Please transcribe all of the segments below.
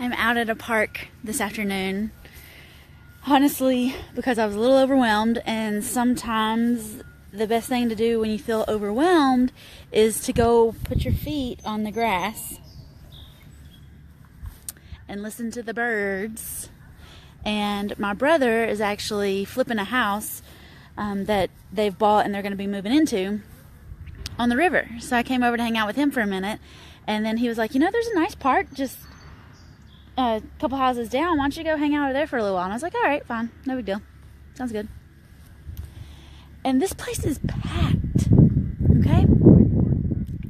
I'm out at a park this afternoon, honestly, because I was a little overwhelmed, and sometimes the best thing to do when you feel overwhelmed is to go put your feet on the grass and listen to the birds. And my brother is actually flipping a house that they've bought and they're going to be moving into on the river. So I came over to hang out with him for a minute, and then he was like, there's a nice park just a couple houses down. Why don't you go hang out over there for a little while? And I was like, all right, fine, no big deal, sounds good. And this place is packed. Okay,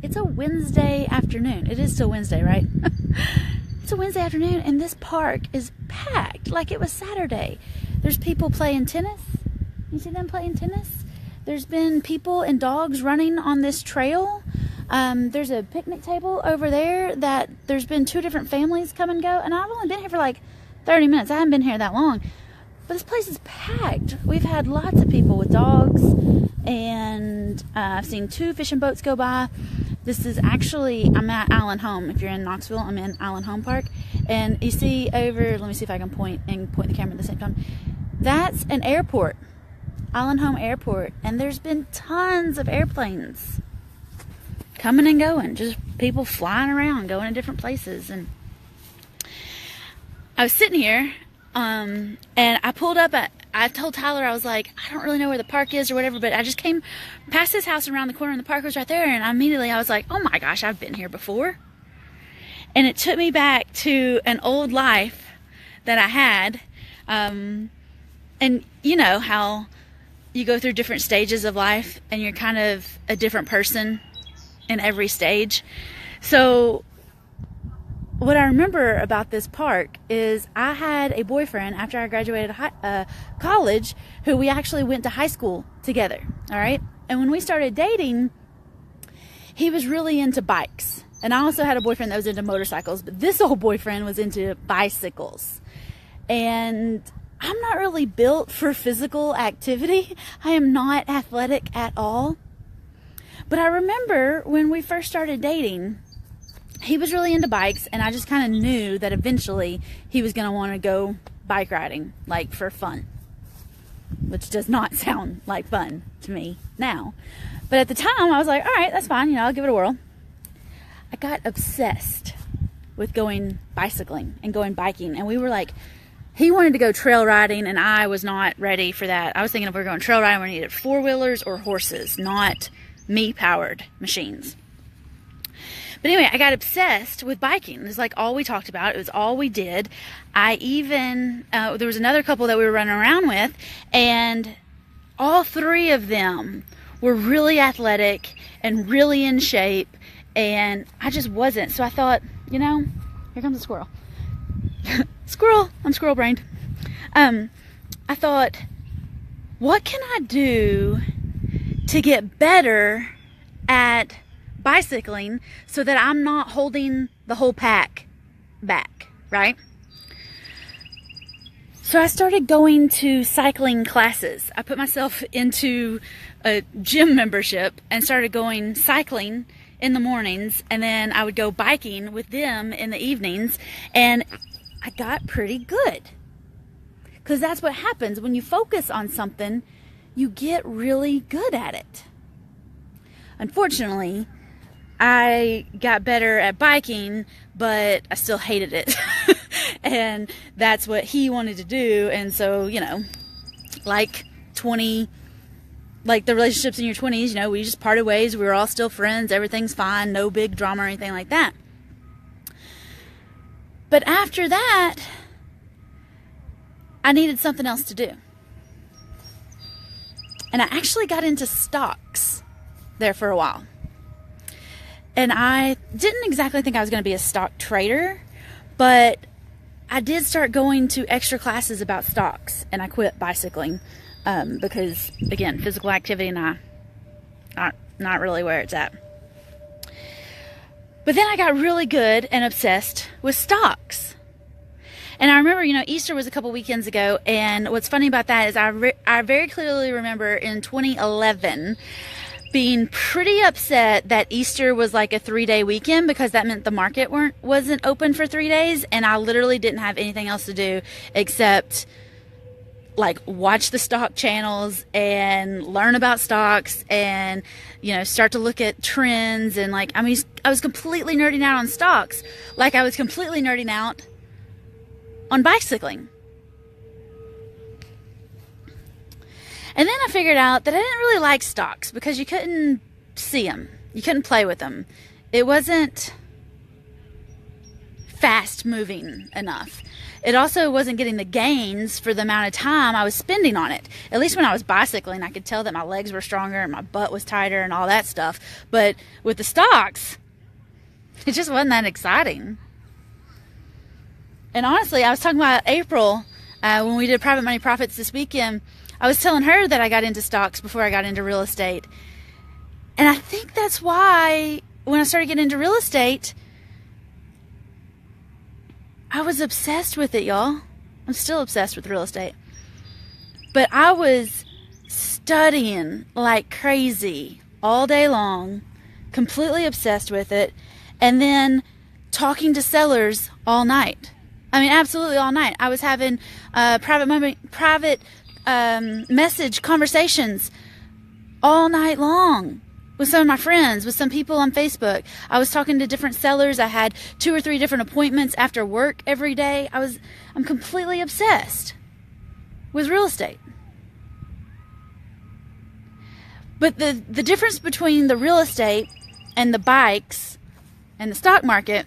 it's a Wednesday afternoon. It is still Wednesday, right? It's a Wednesday afternoon, and this park is packed like it was Saturday. There's people playing tennis. You see them playing tennis? There's been people and dogs running on this trail. There's a picnic table over there that there's been 2 different families come and go. And I've only been here for like 30 minutes. I haven't been here that long. But this place is packed. We've had lots of people with dogs. And I've seen 2 fishing boats go by. This is actually, I'm at Allen Home. If you're in Knoxville, I'm in Allen Home Park. And you see over, let me see if I can point the camera at the same time. That's an airport. Allen Home Airport. And there's been tons of airplanes coming and going, just people flying around, going to different places. And I was sitting here, and I pulled up I told Tyler, I was like, I don't really know where the park is or whatever, but I just came past his house around the corner and the park was right there, and I was like, oh my gosh, I've been here before. And it took me back to an old life that I had, and you know how you go through different stages of life and you're kind of a different person in every stage. So what I remember about this park is I had a boyfriend after I graduated college who we actually went to high school together. All right. And when we started dating, he was really into bikes. And I also had a boyfriend that was into motorcycles, but this old boyfriend was into bicycles. And I'm not really built for physical activity. I am not athletic at all. But I remember when we first started dating, he was really into bikes, and I just kind of knew that eventually he was going to want to go bike riding, like for fun, which does not sound like fun to me now. But at the time, I was like, all right, that's fine, I'll give it a whirl. I got obsessed with going bicycling and going biking, and we were like, he wanted to go trail riding, and I was not ready for that. I was thinking if we were going trail riding, we needed 4-wheelers or horses, not me-powered machines. But anyway, I got obsessed with biking. It was like all we talked about. It was all we did. I even, there was another couple that we were running around with, and all 3 of them were really athletic and really in shape, and I just wasn't. So I thought, here comes a squirrel. Squirrel, I'm squirrel brained. I thought, what can I do to get better at bicycling so that I'm not holding the whole pack back, right? So I started going to cycling classes. I put myself into a gym membership and started going cycling in the mornings, and then I would go biking with them in the evenings, and I got pretty good. Because that's what happens when you focus on something, you get really good at it. Unfortunately, I got better at biking, but I still hated it. And that's what he wanted to do. And so, like the relationships in your 20s, we just parted ways. We were all still friends. Everything's fine. No big drama or anything like that. But after that, I needed something else to do. And I actually got into stocks there for a while. And I didn't exactly think I was going to be a stock trader, but I did start going to extra classes about stocks, and I quit bicycling because, again, physical activity and not really where it's at. But then I got really good and obsessed with stocks. And I remember, Easter was a couple weekends ago, and what's funny about that is I very clearly remember in 2011, being pretty upset that Easter was like a 3-day weekend, because that meant the market wasn't open for 3 days, and I literally didn't have anything else to do except like watch the stock channels and learn about stocks and, you know, start to look at trends. And like, I mean, I was completely nerding out on stocks, like I was completely nerding out on bicycling. And then I figured out that I didn't really like stocks because you couldn't see them. You couldn't play with them. It wasn't fast moving enough. It also wasn't getting the gains for the amount of time I was spending on it. At least when I was bicycling, I could tell that my legs were stronger and my butt was tighter and all that stuff. But with the stocks, it just wasn't that exciting. And honestly, I was talking about April when we did Private Money Profits this weekend. I was telling her that I got into stocks before I got into real estate. And I think that's why when I started getting into real estate, I was obsessed with it, y'all. I'm still obsessed with real estate. But I was studying like crazy all day long, completely obsessed with it, and then talking to sellers all night. I mean, absolutely all night. I was having private message conversations all night long with some of my friends, with some people on Facebook. I was talking to different sellers. I had 2 or 3 different appointments after work every day. I'm completely obsessed with real estate. But the difference between the real estate and the bikes and the stock market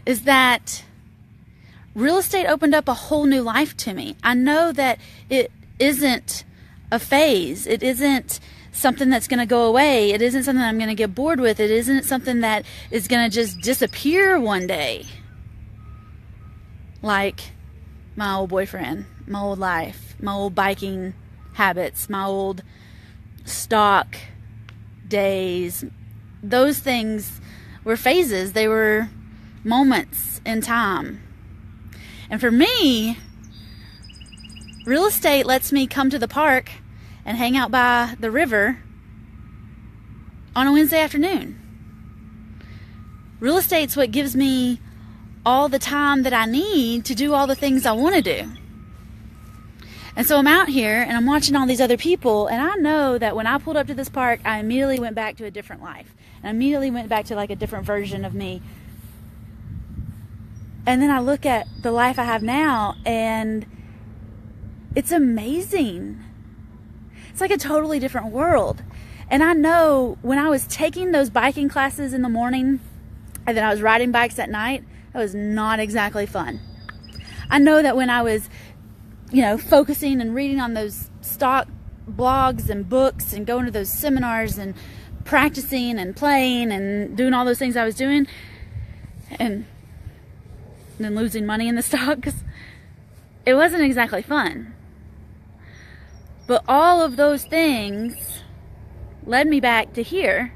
is that real estate opened up a whole new life to me. I know that it isn't a phase. It isn't something that's going to go away. It isn't something I'm going to get bored with. It isn't something that is going to just disappear one day. Like my old boyfriend, my old life, my old biking habits, my old stock days. Those things were phases. They were moments in time. And for me, real estate lets me come to the park and hang out by the river on a Wednesday afternoon. Real estate's what gives me all the time that I need to do all the things I want to do. And so I'm out here and I'm watching all these other people, and I know that when I pulled up to this park, I immediately went back to a different life. And I immediately went back to like a different version of me. And then I look at the life I have now, and it's amazing. It's like a totally different world. And I know when I was taking those biking classes in the morning and then I was riding bikes at night, that was not exactly fun. I know that when I was, you know, focusing and reading on those stock blogs and books and going to those seminars and practicing and playing and doing all those things I was doing, and then losing money in the stocks, it wasn't exactly fun. But all of those things led me back to here.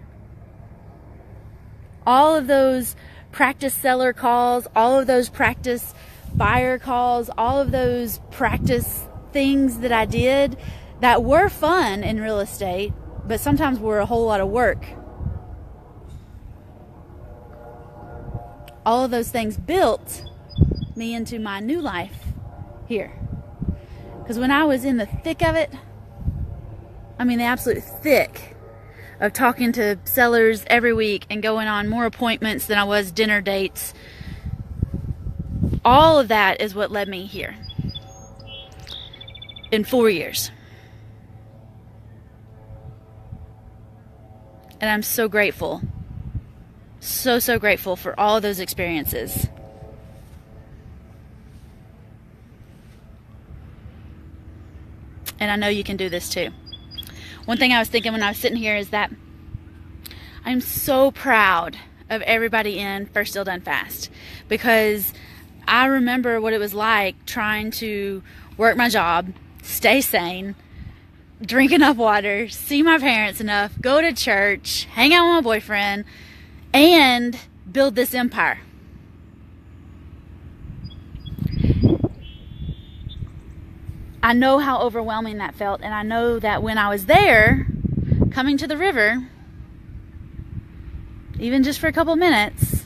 All of those practice seller calls, all of those practice buyer calls, all of those practice things that I did that were fun in real estate, but sometimes were a whole lot of work. All of those things built me into my new life here. Because when I was in the thick of it, I mean the absolute thick of talking to sellers every week and going on more appointments than I was dinner dates, all of that is what led me here in 4 years. And I'm so grateful. So grateful for all of those experiences. And I know you can do this too. One thing I was thinking when I was sitting here is that I'm so proud of everybody in First Deal Done Fast, because I remember what it was like trying to work my job, stay sane, drink enough water, see my parents enough, go to church, hang out with my boyfriend, and build this empire. I know how overwhelming that felt, and I know that when I was there, coming to the river, even just for a couple minutes,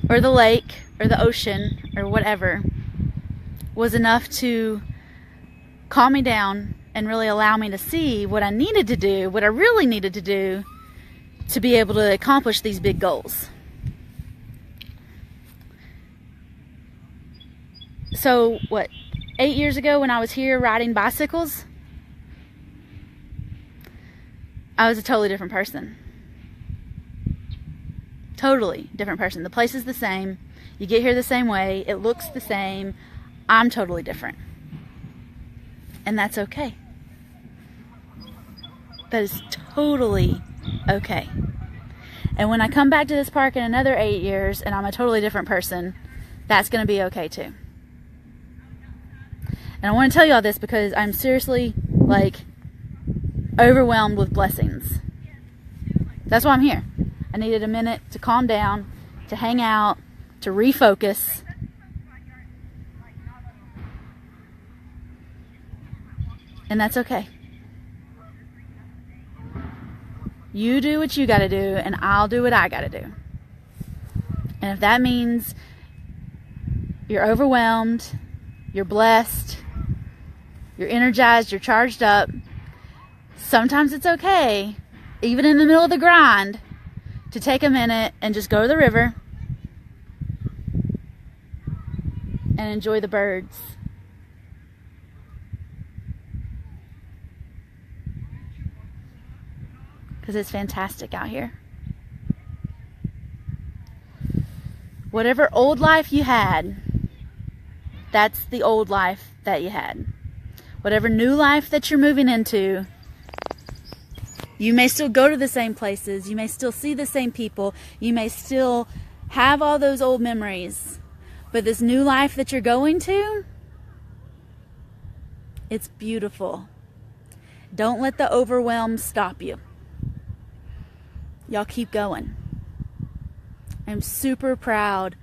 or the lake, or the ocean, or whatever, was enough to calm me down and really allow me to see what I needed to do, what I really needed to do to be able to accomplish these big goals. So, 8 years ago when I was here riding bicycles, I was a totally different person. Totally different person. The place is the same. You get here the same way. It looks the same. I'm totally different. And that's okay. That is totally okay. And when I come back to this park in another 8 years and I'm a totally different person, that's going to be okay too. And I want to tell you all this because I'm seriously, overwhelmed with blessings. That's why I'm here. I needed a minute to calm down, to hang out, to refocus. And that's okay. You do what you gotta do, and I'll do what I gotta do. And if that means you're overwhelmed, you're blessed, you're energized, you're charged up, sometimes it's okay, even in the middle of the grind, to take a minute and just go to the river and enjoy the birds. Because it's fantastic out here. Whatever old life you had, that's the old life that you had. Whatever new life that you're moving into, you may still go to the same places, you may still see the same people, you may still have all those old memories, but this new life that you're going to, it's beautiful. Don't let the overwhelm stop you. Y'all keep going. I'm super proud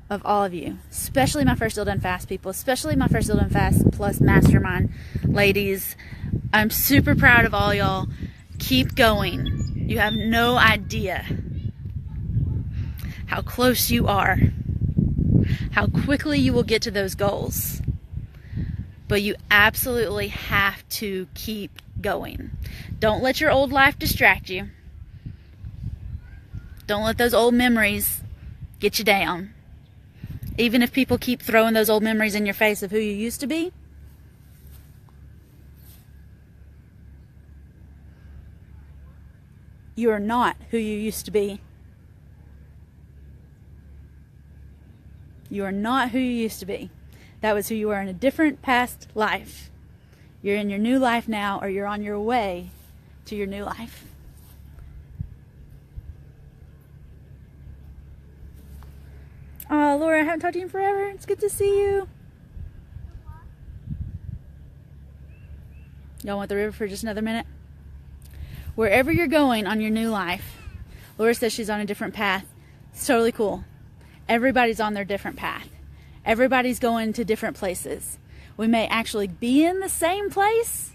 of all of you, especially my First Still Done Fast people, especially my First Still Done Fast Plus Mastermind ladies. I'm super proud of all y'all. Keep going. You have no idea how close you are, how quickly you will get to those goals. But you absolutely have to keep going. Don't let your old life distract you. Don't let those old memories get you down. Even if people keep throwing those old memories in your face of who you used to be, you are not who you used to be. You are not who you used to be. That was who you were in a different past life. You're in your new life now, or you're on your way to your new life. Oh, Laura, I haven't talked to you in forever. It's good to see you. Y'all want the river for just another minute? Wherever you're going on your new life, Laura says she's on a different path. It's totally cool. Everybody's on their different path. Everybody's going to different places. We may actually be in the same place,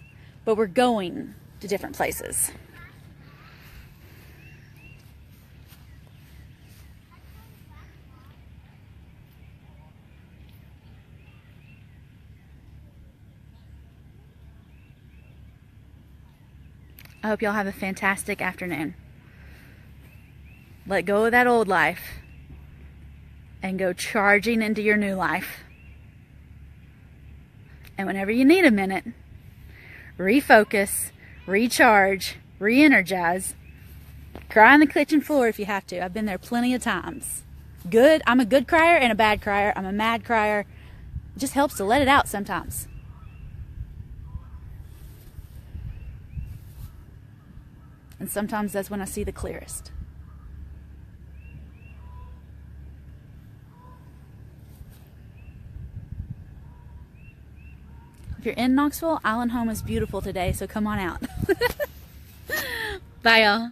but we're going to different places. I hope y'all have a fantastic afternoon. Let go of that old life and go charging into your new life. And whenever you need a minute, refocus, recharge, re-energize. Cry on the kitchen floor if you have to. I've been there plenty of times. Good. I'm a good crier and a bad crier. I'm a mad crier. It just helps to let it out sometimes. And sometimes that's when I see the clearest. If you're in Knoxville, Island Home is beautiful today, so come on out. Bye, y'all.